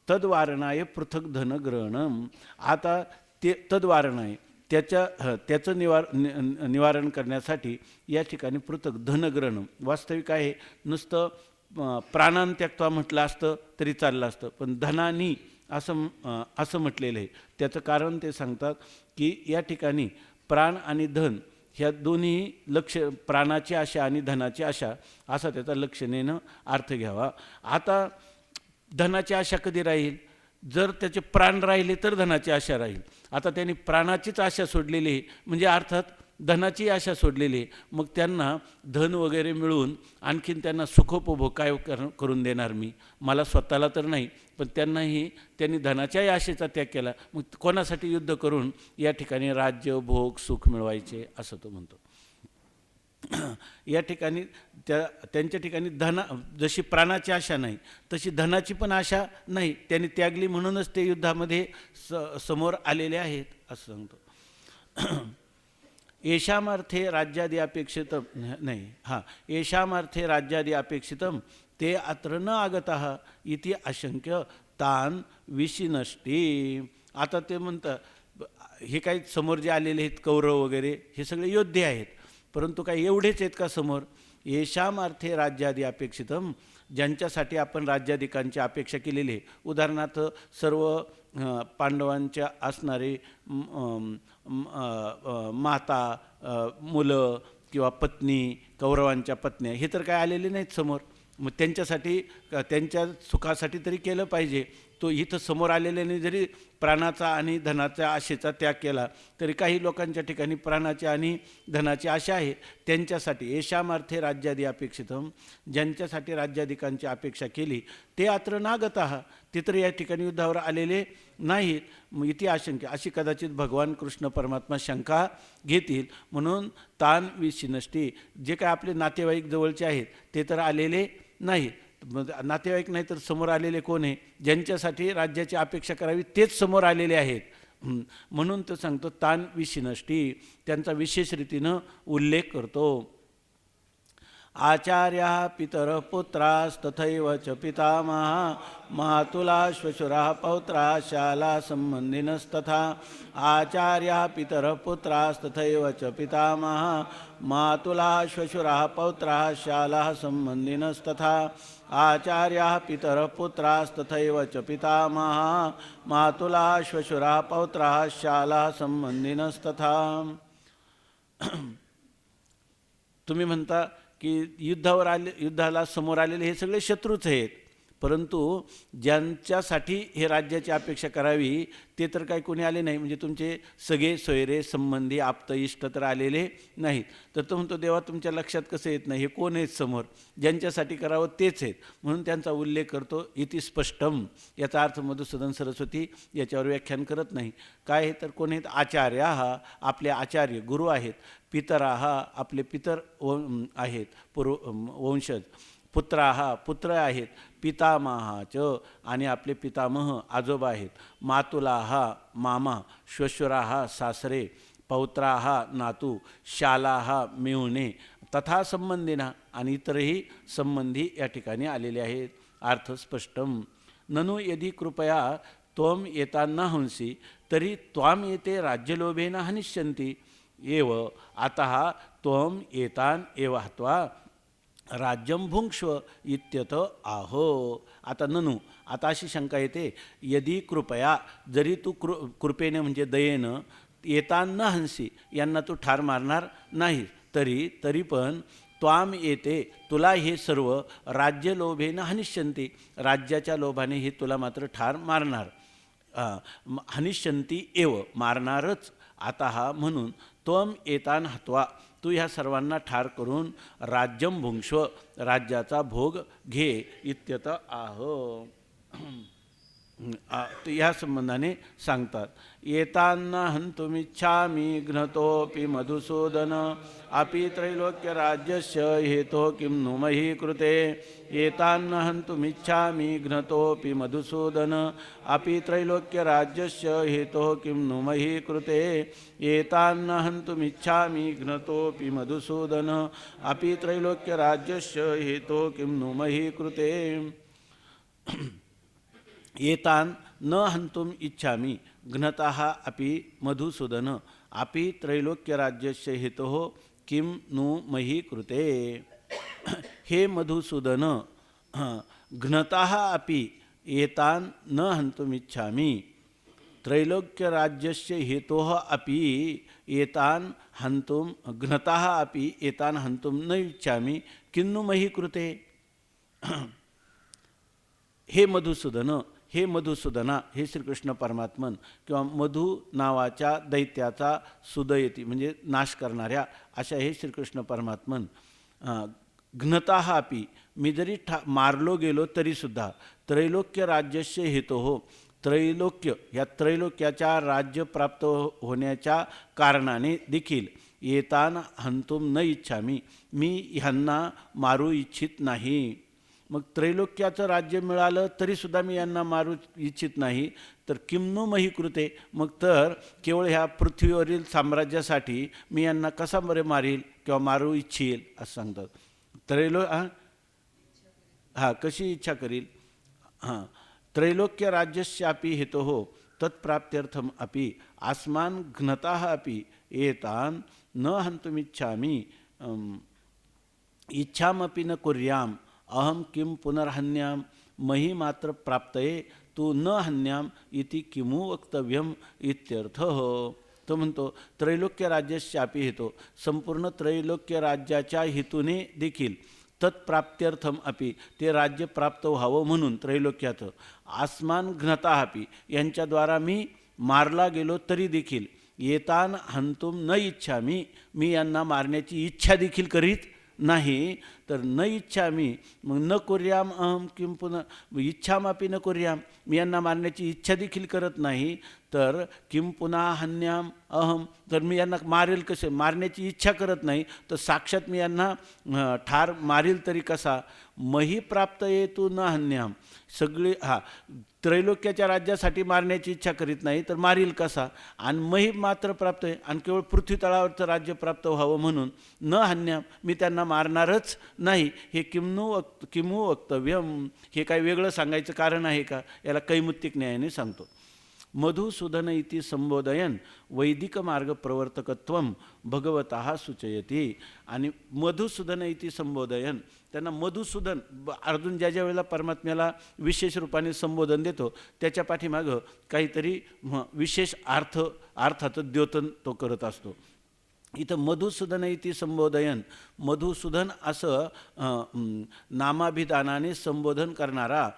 तद्वारणाय पृथक धन ग्रहणम. आता ते तद्वारणाय त्याचं निवारण करण्यासाठी या ठिकाणी पृथक धनग्रहणम. वास्तविक आहे नुसतं प्राणान त्यक्त्वा म्हटलं असतं तरी चाललं असतं, पण धनानी असं म्हटलेलं आहे. त्याचं कारण ते सांगतात की या ठिकाणी प्राण आणि धन ह्या दोन्ही प्राणाची आशा आणि धनाची आशा असा त्याचा लक्षणेनं अर्थ घ्यावा. आता धनाची आशा कधी राहील, जर त्याचे प्राण राहिले तर धनाची आशा राहील. आता त्यांनी प्राणाचीच आशा सोडलेली आहे, म्हणजे अर्थात धनाची आशा सोडलेली आहे. मग त्यांना धन वगैरे मिळून आणखीन त्यांना सुखोपभोग काय करून देणार मी, मला स्वतःला तर नाही, पण त्यांनी धनाच्याही आशेचा त्याग केला. मग कोणासाठी युद्ध करून या ठिकाणी राज्य भोग सुख मिळवायचे असं तो म्हणतो. या ठिकाणी त्यांच्या ठिकाणी जशी प्राणाची आशा नाही तशी धनाची पण आशा नाही, त्यांनी त्यागली म्हणूनच ते युद्धामध्ये समोर आलेले आहेत असं सांगतो. येषामर्थे राज्यादि अपेक्षितम नाही येषामर्थे राज्यादि अपेक्षितम ते अत्र न आगतः इति आशंक्य तान विशिनष्टी. आता ते म्हणतात हे काही समोर जे आलेले आहेत कौरव वगैरे हे सगळे योद्धे आहेत, परंतु काय एवढेच आहेत का समोर? येषामर्थे राज्यादि अपेक्षितम, ज्यांच्यासाठी आपण राज्याधिकांची अपेक्षा केलेली आहे. उदाहरणार्थ सर्व पांडवांच्या असणारे माता मुलं किंवा पत्नी, कौरवांच्या पत्न्या हे तर काय आलेले नाहीत समोर. मग त्यांच्यासाठी त्यांच्या सुखासाठी तरी केलं पाहिजे. तो इथं समोर आलेल्याने जरी प्राणाचा आणि धनाच्या आशेचा त्याग केला तरी काही लोकांच्या ठिकाणी प्राणाची आणि धनाची आशा आहे. त्यांच्यासाठी येषामर्थे राज्यादि अपेक्षितम, ज्यांच्यासाठी राज्याधिकांची अपेक्षा केली ते अत्र नागतः, ते तर या ठिकाणी युद्धावर आलेले नाहीत. इति आशंका, अशी कदाचित भगवान कृष्ण परमात्मा शंका घेतील म्हणून तान विशिनष्टी, जे काय आपले नातेवाईक जवळचे आहेत ते तर आलेले नाहीत. नातेवाईक नाही तर समोर आलेले कोण आहे? ज्यांच्यासाठी राज्याची अपेक्षा करावी तेच समोर आलेले आहेत. म्हणून तो सांगतो तान विशिनष्टी, त्यांचा विशेष रीतीनं उल्लेख करतो. आचार्या पितर पुत्रास्तथैव च पितामहा मातुला श्वशुरा पौत्रा शाला संबंधिनस्तथा. आचार्या पितर पुत्रास्तथैव च पितामहा मातुला श्वशुरा पौत्रा शाला संबंधिनस्तथा. आचार्या पितर पुत्रास्तथैव च पितामहा मातुला श्वशुरा पौत्रा शाला संबंधिनस्तथा. तुम्ही म्हणता की युद्धाला समोर आलेले हे सगळे शत्रूच आहेत, परंतु ज्यांच्यासाठी हे राज्याची अपेक्षा करावी ते तर काही कोणी आले नाही. म्हणजे तुमचे सगळे सोयरे संबंधी आप्त इष्ट तर आलेले नाहीत. तर तो म्हणतो देवा तुमच्या लक्षात कसं येत नाही, हे कोण आहेत समोर? ज्यांच्यासाठी करावं तेच आहेत म्हणून त्यांचा उल्लेख करतो. इति स्पष्टम, याचा अर्थ मधुसूदन सरस्वती याच्यावर व्याख्यान करत नाही. काय आहे तर कोण आहेत? आचार्या हा आपले आचार्य गुरु आहेत. पितरा हा आपले पितर आहेत वंशज. पुत्रा पुत्र आहेत. पितामहाच आणि आपले पितामह आजोबा आहेत. मातुला मामा. श्वशुरा सासरे. पौत्रा नातू. शाला मेहुणे. तथा संबंधीना आणि इतरही संबंधी या ठिकाणी आलेले आहेत. अर्थ स्पष्टम. ननु यदि कृपया त्वम एतान हंसी तरी त्वाम येते राज्यलोभेन हनिष्यन्ति एव अतः त्वम एतान एव हत्वा राज्यम भुंक्ष्व इत्यत आहो. आता ननु, आता अशी शंका येते, यदि कृपया, जरी तू कृपेने म्हणजे दयेनं येतान न हंसी, यांना तू ठार मारणार नाही तरी पण त्वाम येते, तुला हे सर्व राज्य लोभेनं हनिष्यन्ति, राज्याच्या लोभाने हे तुला मात्र ठार मारणार. हनिष्यन्ति एव, मारणारच. आता म्हणून त्वम एतान हत्वा, तू ह्या सर्वांना ठार करून राज्यम भुंक्ष्व, राज्याचा भोग घे इत्यत आह. ह्या संबंधाने सांगतात. एतान्न हन्तुमिच्छामि घ्नतोऽपि मधुसूदन अपि त्रैलोक्यराज्यस्य हेतो किं नु मही कृते. एतान्न हन्तुमिच्छामि घ्नतोऽपि मधुसूदन अपि त्रैलोक्यराज्यस्य हेतो किं नु मही कृते. एतान्न हन्तुमिच्छामि घ्नतोऽपि मधुसूदन अपि त्रैलोक्यराज्यस्य हेतो किं नु मही कृते. एतान न हंतुम इच्छामि घ्नतः अपि मधुसूदन अपि त्रैलोक्यराज्यस्य हेतोः किं नु मही कृते. हे मधुसूदन, घ्नतः अपि एतान न हंतुम इच्छामि त्रैलोक्यराज्यस्य हेतोः अपि एतान हंतुम घ्नतः अपि एतान हंतुम न इच्छामि किं नु मही कृते. हे मधुसूदन, हे मधुसूदना, हे श्रीकृष्ण परमात्मन किंवा मधु नावाच्या दैत्याचा सुदयती म्हणजे नाश करणाऱ्या अशा हे श्रीकृष्ण परमात्मन. घ्नतः अपि, मी जरी मारलो गेलो तरीसुद्धा त्रैलोक्य राज्यस्य हेतोः, त्रैलोक्य ह्या त्रैलोक्याच्या राज्य प्राप्त होण्याच्या कारणाने देखील एतान हंतुम न इच्छामी, मी ह्यांना मारू इच्छित नाही. मग त्रैलोक्याचं राज्य मिळालं तरीसुद्धा मी यांना मारू इच्छित नाही, तर किमनु मही कृते, मग तर केवळ ह्या पृथ्वीवरील साम्राज्यासाठी मी यांना कसा बरे मारील किंवा मारू इच्छील असं सांगतात. कशी इच्छा करील. त्रैलोक्य राज्यस्यापि हेतोः तत्प्राप्त्यर्थम अपि आस्मान घ्नताः अपि एतान न हन्तुमिच्छामि इच्छामपि न कुर्याम अहम किम पुनर्हन्याम मही मात्र प्राप्तये तू न हन्याम इति किमु वक्तव्यम इत्यर्थः. तो म्हणतो त्रैलोक्य राज्यस्यापि हेतो, संपूर्ण त्रैलोक्य राज्याच्या हेतूने देखील तत्प्राप्त्यर्थम अपि, ते राज्य प्राप्त व्हावं म्हणून त्रैलोक्याचं, आसमान घ्नता अपि, यांच्याद्वारा मी मारला गेलो तरी देखील, येतान हंतुम न इच्छामी, मी यांना मारण्याची इच्छा देखील करीत नाही. तर न इच्छामी, मग न कुर्याम अहम किम पुन्हा इच्छामापी न कुर्याम, मी यांना मारण्याची इच्छा देखील करत नाही, तर किम पुन्हा हन्याम अहम, तर मी यांना मारेल कसे, मारण्याची इच्छा करत नाही तर साक्षात मी यांना ठार मारील तरी कसा. मही प्राप्त येतू न हन्याम, सगळी त्रैलोक्याच्या राज्यासाठी मारण्याची इच्छा करीत नाही तर मारील कसा. आणि मही मात्र प्राप्त आहे, आणि केवळ पृथ्वी तळावरचं राज्य प्राप्त व्हावं म्हणून न हन्याम, मी त्यांना मारणारच नाही. हे किमू वक्तव्यम, हे काय वेगळं सांगायचं कारण आहे का, याला कैमुत्तिक न्यायाने सांगतो. मधुसूदन इति संबोधयन वैदिक मार्ग प्रवर्तकत्वम भगवतः सूचयति. आणि मधुसूदन इति संबोधयन, त्यांना मधुसूदन, अर्जुन ज्या वेळेला परमात्म्याला विशेष रूपाने संबोधन देतो त्याच्या पाठीमागं काहीतरी विशेष अर्थाचं द्योतन तो करत असतो. इथं मधुसूदन इति संबोधयन, मधुसूदन असं नामाभिधानाने संबोधन करणारा,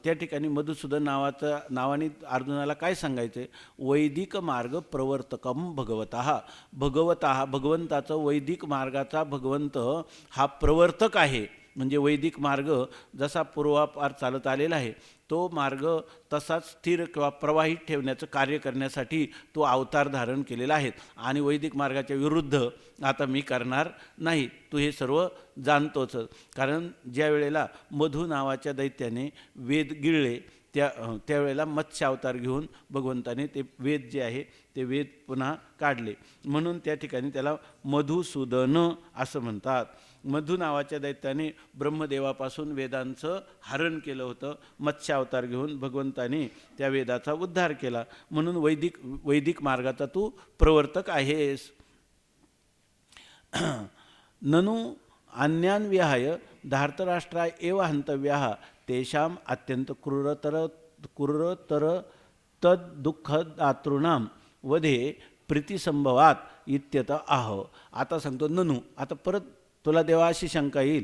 त्या ठिकाणी मधुसूदन नावाने अर्जुनाला काय सांगायचं आहे, वैदिक मार्ग प्रवर्तकम भगवतः, भगवंताचं वैदिक मार्गाचा भगवंत हा प्रवर्तक आहे. म्हणजे वैदिक मार्ग जसा पूर्वापार चालत आलेला आहे तो मार्ग तसाच स्थिर किंवा प्रवाहित ठेवण्याचं कार्य करण्यासाठी तो अवतार धारण केलेला आहे. आणि वैदिक मार्गाच्या विरुद्ध आता मी करणार नाही, तू हे सर्व जाणतोच. कारण ज्या वेळेला मधु नावाच्या दैत्याने वेद गिळले त्यावेळेला मत्स्य अवतार घेऊन भगवंताने ते वेद जे आहे ते वेद पुन्हा काढले, म्हणून त्या ठिकाणी त्याला मधुसूदन असं म्हणतात. मधु नावाच्या दैत्याने ब्रह्मदेवापासून वेदांचं हरण केलं होतं, मत्स्य अवतार घेऊन भगवंताने त्या वेदाचा उद्धार केला, म्हणून वैदिक मार्गाचा तू प्रवर्तक आहेस. ननु अन्यान विहाय धार्तराष्ट्रा एव हंतव्याः तेषाम अत्यंत क्रूरतर तद्दुःखदातॄणां वधे प्रीतिसंभवात इत्यत आह. आता सांगतो ननु, आता परत तुला देवा अशी शंका येईल,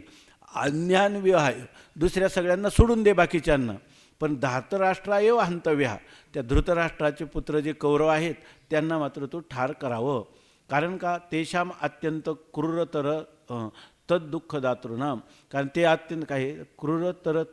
अन्यान विहाय, दुसऱ्या सगळ्यांना सोडून दे बाकीच्यांना, पण धार्तराष्ट्रा एव हंतव्या, त्या धृतराष्ट्राचे पुत्र जे कौरव आहेत त्यांना मात्र तू ठार करावं. कारण का, तेषाम अत्यंत क्रूरतर तद्दुःखदातॄणां, कारण ते अत्यंत काय क्रूरतर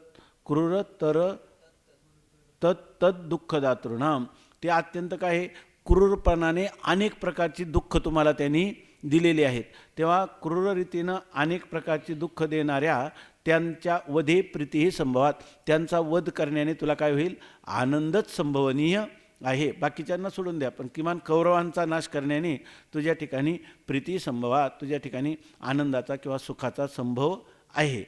तद्दुःखदातॄणां, ते अत्यंत काय क्रूरपणाने अनेक प्रकारची दुःख तुम्हाला त्यांनी दिलेली आहेत. तेव्हा क्रूर रीतीनं अनेक प्रकारची दुःख देणाऱ्या त्यांच्या वधे प्रीतीही संभवात, त्यांचा वध करण्याने तुला काय होईल, आनंदच संभवनीय आहे. बाकीच्यांना सोडून द्या, पण किमान कौरवांचा नाश करण्याने तुझ्या ठिकाणी प्रीती संभवात, तुझ्या ठिकाणी आनंदाचा किंवा सुखाचा संभव आहे.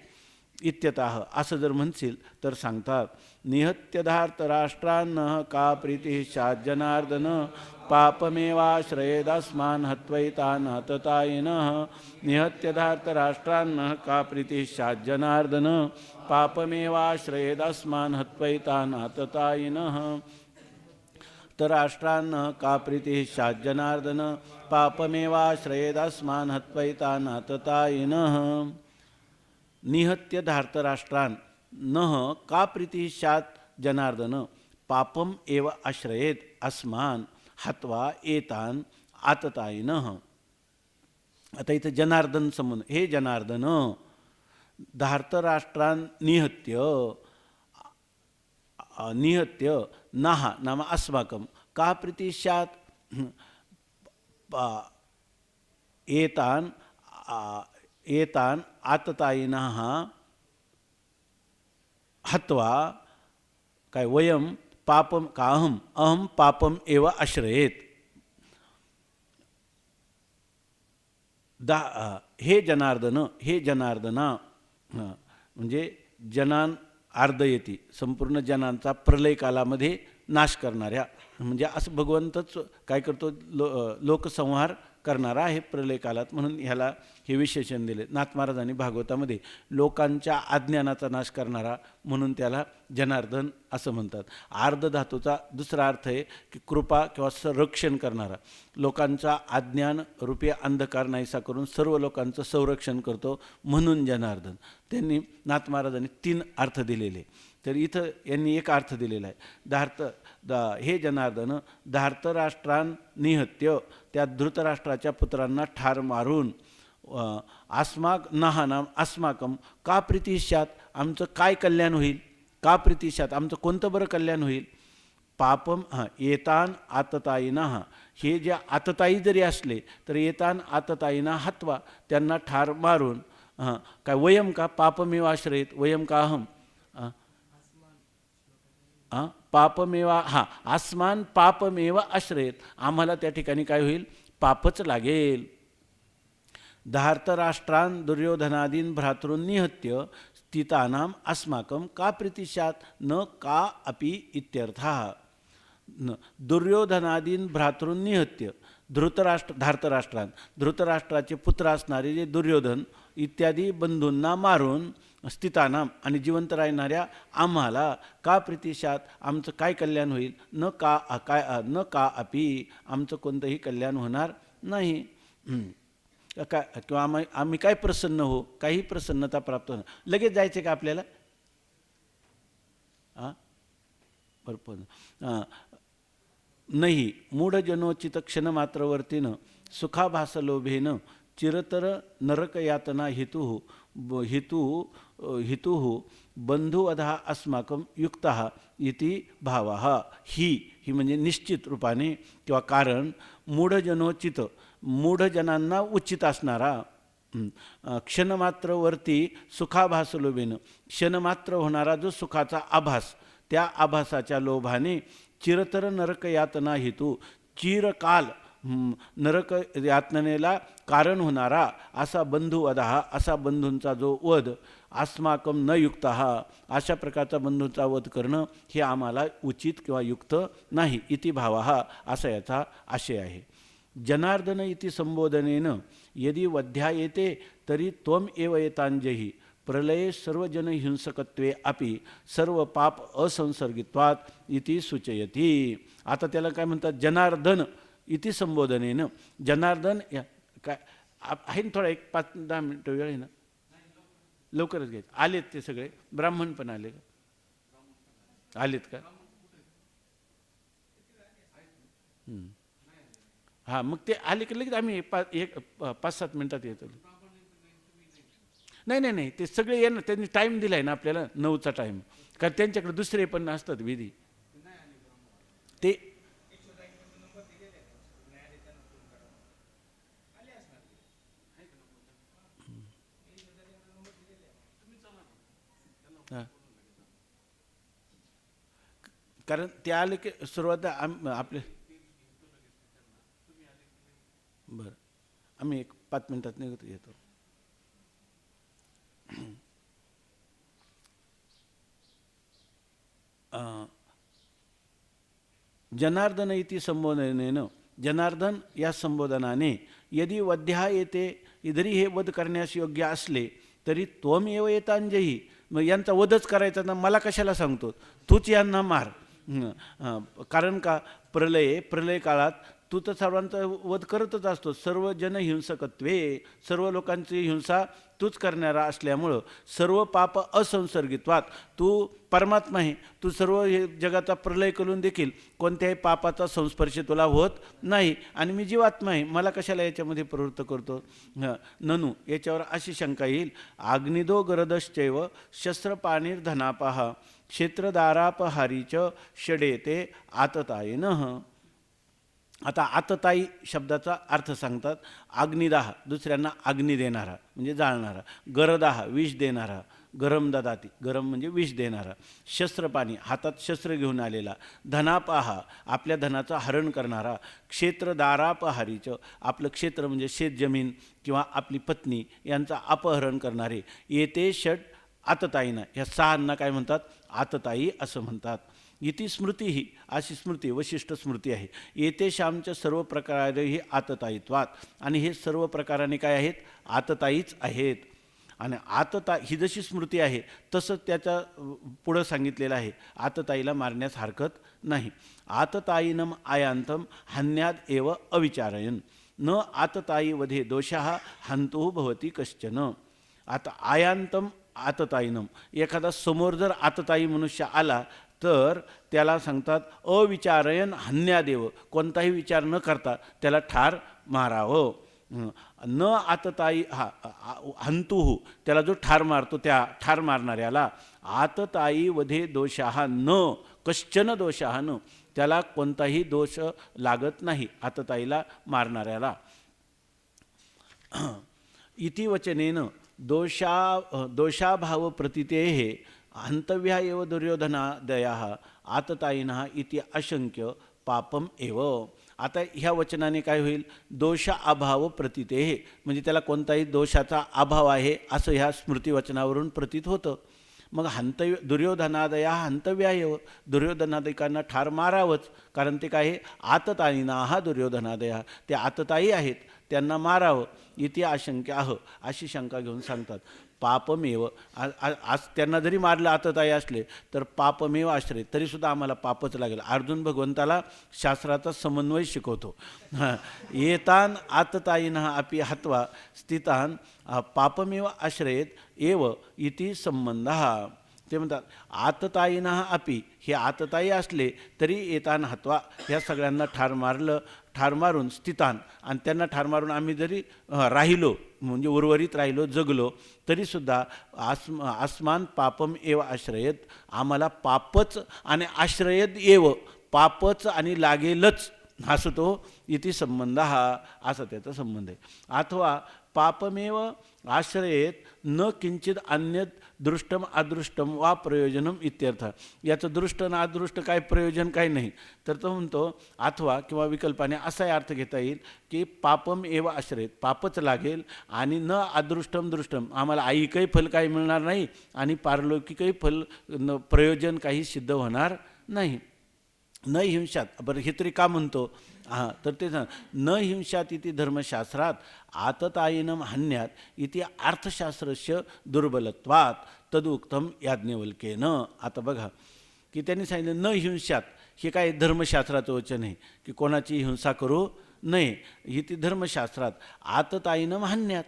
इत्यतः असं जर म्हणशील तर सांगतात, निहत्यधार्तराष्ट्रान्नः का प्रीतिः स्यात् जनार्दन पापमेवाश्रयेदस्मान् हत्वैतान् हततायिनः. निहत्यधार्तराष्ट्रान्नः का प्रीतिः स्यात् जनार्दन पापमेवाश्रयेदस्मान् हत्वैतान् हततायिनः. राष्ट्रान्नः का प्रीतिः स्यात् जनार्दन पापमेवाश्रयेदस्मान् हत्वैतान् हततायिनः. निहत्य धार्तराष्ट्रान् नः का प्रीतिः स्यात् जनार्दन पापम एव आश्रयेत अस्मान् हत्वा एतान् आततायिनः. आता इथं जनार्दन संबंध, हे जनार्दन धार्तराष्ट्रान् निहत्य नाह नाम अस्माकं का प्रीतिः स्यात् एतान आततायिनः हत्वा काय वयम पापम का अहम पापम एव आश्रयेत. हे जनार्दना म्हणजे जनान आर्दयती, संपूर्ण जनांचा प्रलय कालामध्ये नाश करणाऱ्या, म्हणजे असं भगवंतच काय करतो, लोकसंहार करणारा आहे प्रलय काळात, म्हणून ह्याला हे विशेषण दिले. नाथ महाराजांनी भागवतामध्ये लोकांच्या अज्ञानाचा नाश करणारा म्हणून त्याला जनार्दन असं म्हणतात. आर्ध धातूचा दुसरा अर्थ आहे की कृपा किंवा संरक्षण करणारा, लोकांचा अज्ञान रूपी अंधकार नाहीसा करून सर्व लोकांचं संरक्षण करतो म्हणून जनार्दन. त्यांनी नाथ महाराजांनी 3 अर्थ दिलेले, तर इथं यांनी एक अर्थ दिलेला आहे. हे जनार्दन धार्तराष्ट्रान निहत्य, त्या धृतराष्ट्राच्या पुत्रांना ठार मारून अस्माक नहानाम अस्माकम का प्रीतिशात, आमचं काय कल्याण होईल, का प्रीतिशात आमचं कोणतं बरं कल्याण होईल. पापम येतान आततायिना, हे जे आततायी जरी असले तर येतान आततायिना हत्वा, त्यांना ठार मारून काय वयम का पापमेव आश्रयेत, वयम का अहम पापमेवा आस्मान पापमेव आश्रयेत, आम्हाला त्या ठिकाणी काय होईल, पापच लागेल. धार्तराष्ट्रान दुर्योधनादीन भ्रातॄन् निहत्य स्थितानाम अस्माकम का प्रीतिशात न का अपि इत्यर्थः. दुर्योधनादीन भ्रातॄन् निहत्य, धृतराष्ट्राचे पुत्र असणारे जे दुर्योधन इत्यादी बंधूंना मारून स्थितानाम आणि जिवंत राहणाऱ्या आम्हाला का प्रीतिशात, आमचं काय कल्याण होईल, न का अपि, आमचं कोणतंही कल्याण होणार नाही. किंवा आम्ही काय प्रसन्न हो, काही प्रसन्नता प्राप्त होणार. लगेच जायचे का आपल्याला, भरपूर नाही. मूढजनोचित क्षणमात्रवर्तीनं सुखाभासलोभेन चिरतर नरकयातना हितुः बंधुवधा अस्माकं युक्तः इति भावः. ही म्हणजे निश्चित रूपाने किंवा कारण, मूढजनोचित, मूढजनांना उचित असणारा, क्षणमात्रवरती सुखाभासलोभेनं, क्षणमात्र होणारा जो सुखाचा आभास, त्या आभासाच्या लोभाने चिरतर नरकयातना हेतू, चिरकाल नरक यातनेला कारण होणारा असा बंधुवधा, असा बंधूंचा जो वध, अस्माकम न युक्त, अशा प्रकारचा बंधूंचा वध करणं हे आम्हाला उचित किंवा युक्त नाही. इति भावः, असा याचा आशय आहे. जनार्दन इति संबोधनेन यदि वध्या येते तरी त्वम एव येतांजहि प्रलये सर्वजन हिंसकत्वे अपि सर्व पाप असंसर्गित्वात इति सूचयति. आता त्याला काय म्हणतात, जनार्दन इति संबोधनेनं. जनार्दन काय आहे ना, थोडा 5-10 मिनिटं वेळ आहे ना, लवकरच घ्यायचं. आलेत ते सगळे ब्राह्मण पण आले का, आलेत का? हां, मग ते आले की लगेच आम्ही 5-7 मिनिटात येतो. नाही, ते सगळे येणार, त्यांनी टाईम दिला आहे ना आपल्याला, 9चा टाईम, कारण त्यांच्याकडे दुसरे पण असतात विधी. ते कारण ते आले की सुरुवात आपले, बरं आम्ही 5 मिनिटात निघतो येतो. जनार्दन इति संबोधनेनं, जनार्दन या संबोधनाने यदि वध्या येते, जरी हे वध करण्यास योग्य असले तरी त्वमेव येतांजहि, मग यांचा वधच करायचा ना, मला कशाला सांगतो, तूच यांना मार. कारण का, प्रलय काळात तू तर सर्वांचा वध करतच असतो. सर्व जनहिंसकत्वे, सर्व लोकांची हिंसा तूच करणारा असल्यामुळं सर्व पाप असंसर्गित्वात, तू परमात्मा आहे, तू सर्व हे जगाचा प्रलय करून देखील कोणत्याही पापाचा संस्पर्श तुला होत नाही, आणि मी जीवात्मा आहे, मला कशाला याच्यामध्ये प्रवृत्त करतो. ननु, याच्यावर अशी शंका येईल, आग्निदो गरदश्चैव शस्त्रपाणिर्धनापः क्षेत्रदारापहारीच षडेते आततायिनः. आता आततायी शब्दाचा अर्थ सांगतात. अग्निदाह, दुसऱ्यांना अग्नी देणारा म्हणजे जाळणारा. गरदाह, विष देणारा. गरम ददाती, गरम म्हणजे विष देणारा. शस्त्रपाणी, हातात शस्त्र घेऊन आलेला. धनापहा, आपल्या धनाचं हरण करणारा. क्षेत्रदारापहारीचं, आपलं क्षेत्र म्हणजे शेत जमीन किंवा आपली पत्नी यांचं अपहरण करणारे. येते षट आतताईनं, ह्या सहांना काय म्हणतात? आतताई असं म्हणतात. इति स्मृती ही, अशी स्मृती वशिष्ठ स्मृती आहे. येतेशामच्या सर्व प्रकारे ही आततायित्वात, आणि हे सर्व प्रकाराने काय आहेत? आतताईच आहेत. आणि आतता ही जशी स्मृती आहे तसंच त्याच्या पुढं सांगितलेलं आहे, आतताईला मारण्यास हरकत नाही. आतताईनम आयांतम हन्याद एव अविचारयन न आतताई वधे दोषः हंतुः भवती कश्चन. आता आयांतम आतताईनम, एखादा समोर जर आतताई मनुष्य आला तर त्याला सांगतात अविचारयन हन्यादेव, कोणताही विचार न करता त्याला ठार मारावं. न आतताई हंतुहू, त्याला जो ठार मारतो त्या ठार मारणाऱ्याला आतताई वधे दोषाहा न कश्चन दोषाहा न, त्याला कोणताही दोष लागत नाही आतताईला मारणाऱ्याला. इति वचनेन दोषाभाव प्रतीतेः हंतव्या एव दुर्योधनादयाः आततायिनः इति अशंक्य पापम एव. आता ह्या वचनाने काय होईल? दोष अभाव प्रतीतेः, म्हणजे त्याला कोणताही दोषाचा अभाव आहे असं ह्या स्मृतिवचनावरून प्रतीत होतं. मग दुर्योधनादया हंतव्या एव, दुर्योधनादिकांना ठार मारावंच, कारण ते काय आहे? आततायिना हा दुर्योधनादया, ते आतताई आहेत, त्यांना मारावं. इति आशंक्याह, अशी शंका घेऊन सांगतात. पापमेव, आज त्यांना जरी मारलं आतताई असले तर पापमेव आश्रय, तरीसुद्धा आम्हाला पापच लागेल. अर्जुन भगवंताला शास्त्राचा समन्वय शिकवतो. येतान आतताईनः अपि हत्वा स्थितान पापमेव आश्रयेत एव इति संबंधः. ते म्हणतात आतताईनः अपि, हे आतताई असले तरी येतान हत्वा, ह्या सगळ्यांना ठार मारून स्थितान, आणि त्यांना ठार मारून आम्ही जरी राहिलो म्हणजे उर्वरित राहिलो, जगलो, तरीसुद्धा आसमान पापम एव आश्रयत, आम्हाला पापच आणि आश्रयत एव, पापच आणि लागेलच असं तो इति संबंध हा, असा त्याचा संबंध आहे. अथवा पापमेव आश्रयेत न किंचित अन्यत दृष्टम अदृष्टम वा प्रयोजनम इत्यर्थ. याचं दृष्ट न अदृष्ट काय प्रयोजन काय नाही, तर तो म्हणतो अथवा किंवा विकल्पाने असाही अर्थ घेता येईल की पापम एव आश्रयेत, पापच लागेल, आणि न अदृष्टम दृष्टम, आम्हाला ऐकही फल काही मिळणार नाही आणि पारलौकिकही फल प्रयोजन काही सिद्ध होणार नाही. न हिंसात, बरं हे तरी का म्हणतो? हां, तर ते न हिंसात इति धर्मशास्त्रात आततायिनम हन्यात इति अर्थशास्त्रस्य दुर्बलत्वात तदुक्तम याज्ञवल्क्येन. आता बघा की त्यांनी सांगितलं न हिंसात, हे काय धर्मशास्त्राचं वचन आहे की कोणाची हिंसा करू नये. इति धर्मशास्त्रात आततायिनम हन्यात,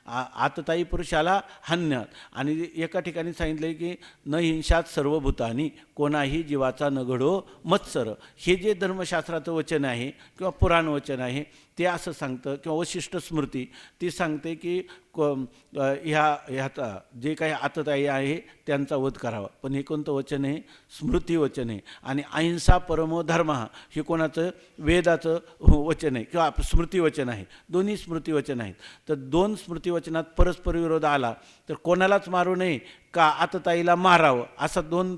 आतताई पुरुषाला हन्यात, आणि एका ठिकाणी सांगितलं आहे की न हिंसात सर्वभूतानी, कोणाही जीवाचा न घडो मत्सर. हे जे धर्मशास्त्राचं वचन आहे किंवा पुराण वचन आहे ते असं सांगतं, किंवा वशिष्ठ स्मृती ती सांगते की ह्याचा जे काही आतताई आहे त्यांचा वध करावा. पण हे कोणतं वचन आहे? स्मृती वचन आहे. आणि अहिंसा परमो धर्म, हे कोणाचं? वेदाचं वचन आहे किंवा स्मृती वचन आहे. दोन्ही स्मृती वचन आहेत. तर दोन स्मृती वचनात परस्पर विरोध आला तर कोणालाच मारू नये का आतताईला मारावं, असा दोन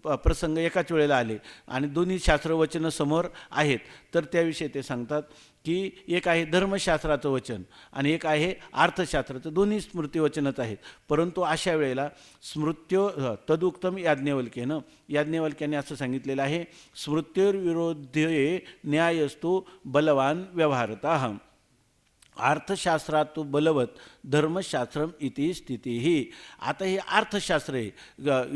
प्रसंग एकाच वेळेला आले आणि दोन्ही शास्त्रवचनं समोर आहेत. तर त्याविषयी ते सांगतात की एक आहे धर्मशास्त्राचं वचन आणि एक आहे अर्थशास्त्राचं, दोन्ही स्मृतिवचनच आहेत. परंतु अशा वेळेला स्मृत्यो तदुक्तम याज्ञवल्क्येनं, याज्ञवल्क्याने असं सांगितलेलं आहे स्मृत्योर्विरोध्ये न्यायस्तु बलवान व्यवहारतः अर्थशास्त्रात बलवत धर्मशास्त्रम इति स्थितीही. आता हे अर्थशास्त्र आहे,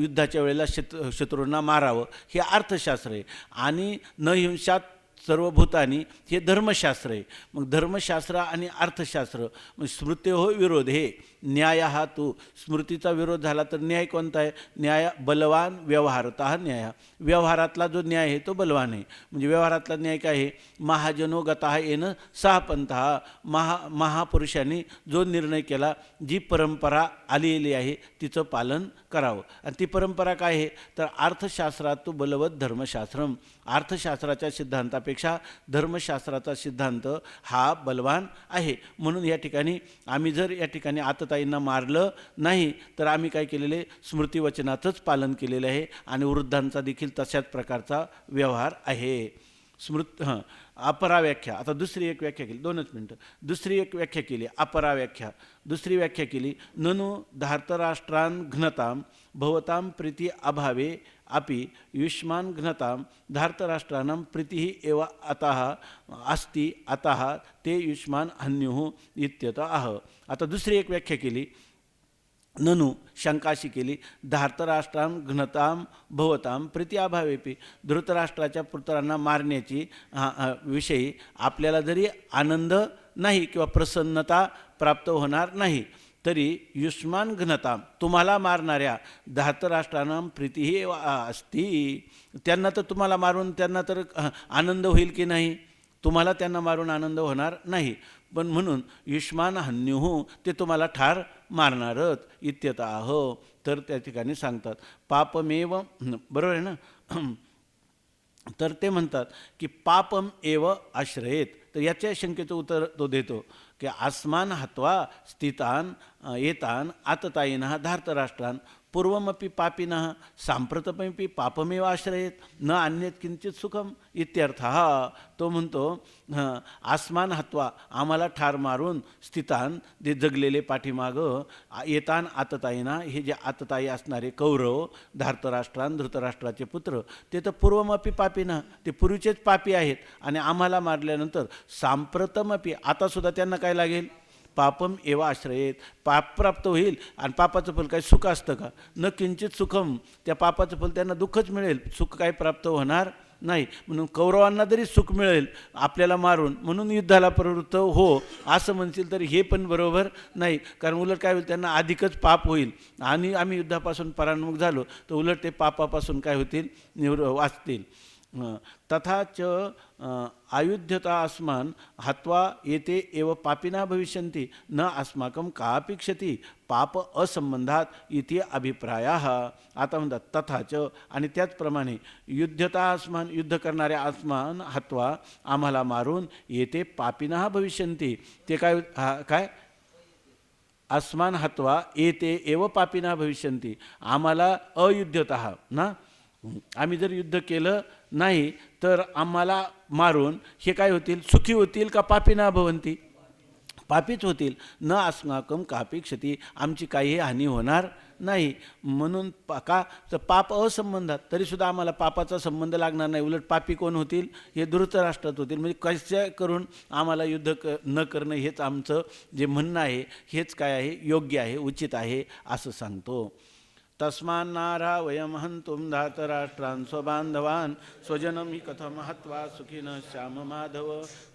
युद्धाच्या वेळेला शत्रूंना मारावं हे अर्थशास्त्र आहे. आणि न हिंसात सर्व भूतानी हे धर्मशास्त्र आहे. मग धर्मशास्त्र आणि अर्थशास्त्र मग स्मृत्यो विरोध हे न्याय हा तो स्मृतीचा विरोध झाला तर न्याय कोणता आहे? न्याय बलवान व्यवहारतः न्याय, व्यवहारातला जो न्याय आहे तो बलवान आहे. म्हणजे व्यवहारातला न्याय काय आहे? महाजनो गतः येन सहा पंथः, महापुरुषांनी जो निर्णय केला, जी परंपरा आलेली आहे तिचं पालन करावं. आणि ती परंपरा काय आहे? तर अर्थशास्त्रात तो बलवत धर्मशास्त्रम, अर्थशास्त्राच्या सिद्धांतापेक्षा धर्मशास्त्राचा सिद्धांत हा बलवान आहे. म्हणून या ठिकाणी आम्ही जर या ठिकाणी आतताईंना मारलं नाही तर आम्ही काय केलेले? स्मृतिवचनाचंच पालन केलेलं आहे आणि वृद्धांचा देखील तशाच प्रकारचा व्यवहार आहे. अपराव्याख्या. आता दुसरी एक व्याख्या केली, 2च मिनटं. दुसरी एक व्याख्या केली अपराव्याख्या. दुसरी व्याख्या केली ननु धार्तराष्ट्रान घ्नताम भवताम प्रीती अभावे अपि युष्मान घ्नताम धार्तराष्ट्राणां प्रीतिः एव अतः अस्ति अतः ते युष्मान हन्युः इत्यतः. आता दुसरी एक व्याख्या केली ननु, शंकाशी केली, धार्तराष्ट्रां घ्नताम भवताम प्रीती अभावेपी, धृतराष्ट्राच्या पुत्रांना मारण्याची विषयी आपल्याला जरी आनंद नाही किंवा प्रसन्नता प्राप्त होणार नाही तरी युष्मान घ्नताम, तुम्हाला मारणाऱ्या धार्तराष्ट्रांना प्रीतीही असती, त्यांना तर तुम्हाला मारून त्यांना तर आनंद होईल की नाही? तुम्हाला त्यांना मारून आनंद होणार नाही. पण म्हणून युष्मान हन्युः, ते तुम्हाला ठार मारणारच इत्यतः. तर त्या ठिकाणी सांगतात पापमेव, बरोबर आहे ना? तर ते म्हणतात की पापम एव आश्रयेत. तर याच्या शंकेचं उत्तर तो देतो की आस्मान हत्वा स्थितान येतान आततायिनः धार्तराष्ट्रान पूर्वमपि पापिनः सांप्रतमपि पापमेव आश्रयेत न अन्यत किंचित सुखम इत्यर्थः. तो म्हणतो आसमान हत्वा, आम्हाला ठार मारून स्थितान, जे जगलेले पाठीमागं येतान आततायिना, हे जे आतताई असणारे कौरव धार्तराष्ट्रान धृतराष्ट्राचे पुत्र, ते तर पूर्वमपि पापिनः, ते पूर्वीचेच पापी आहेत. आणि आम्हाला मारल्यानंतर सांप्रतमपि, आतासुद्धा त्यांना काय लागेल? पापम एवा आश्रयेत, पाप प्राप्त होईल. आणि पापाचं फल काय सुख असतं का? न किंचित सुखम, त्या पापाचं फल त्यांना दुःखच मिळेल, सुख काय प्राप्त होणार नाही. म्हणून कौरवांना जरी सुख मिळेल आपल्याला मारून म्हणून युद्धाला प्रवृत्त हो असं म्हणतील तर हे पण बरोबर नाही. कारण उलट काय होईल? त्यांना अधिकच पाप होईल. आणि आम्ही युद्धापासून परांमुख झालो तर उलट ते पापापासून काय होतील? वाचतील. तथाच आयुध्यता अस्मान हत्वा येते एव पापिना भविष्यन्ति न अस्माकं कापि क्षति पाप असंबंधात इति अभिप्रायः. आता म्हणतात तथाच, आणि त्याचप्रमाणे युद्धता अस्मान, युद्ध करणाऱ्या अस्मान हत्वा, आम्हाला मारून येते पापिना भविष्यन्ति, ते काय अस्मान हत्वा येते एव पापिना भविष्यन्ति, आम्हाला अयुध्यतः ना, आम्ही जर युद्ध केलं नाही तर आम्हाला मारून हे काय होतील? सुखी होतील का पापिना भवंती? पापीच होतील. न अस्माकं कापी क्षती, आमची काही हानी होणार नाही. म्हणून का तर पाप असंबंधात, तरीसुद्धा आम्हाला पापाचा संबंध लागणार नाही. उलट पापी कोण होतील? हे धृतराष्ट्रात होतील. म्हणजे कशा करून आम्हाला युद्ध न करणं हेच आमचं जे म्हणणं आहे, हेच काय आहे? योग्य आहे, उचित आहे असं सांगतो. तस्मान्नारा वयम हंतुम धातराष्ट्रान् स्वबांधवान् स्वजनं हि कथम हत्वा सुखिनः श्याम माधव.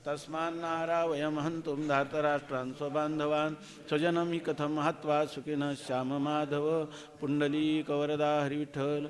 तस्मान्नारा वयम हंतुम धातराष्ट्रान् स्वबांधवान् स्वजनं हि कथम हत्वा सुखिनः श्याम माधव. पुंडलीक वरदा हरिविठ्ठल.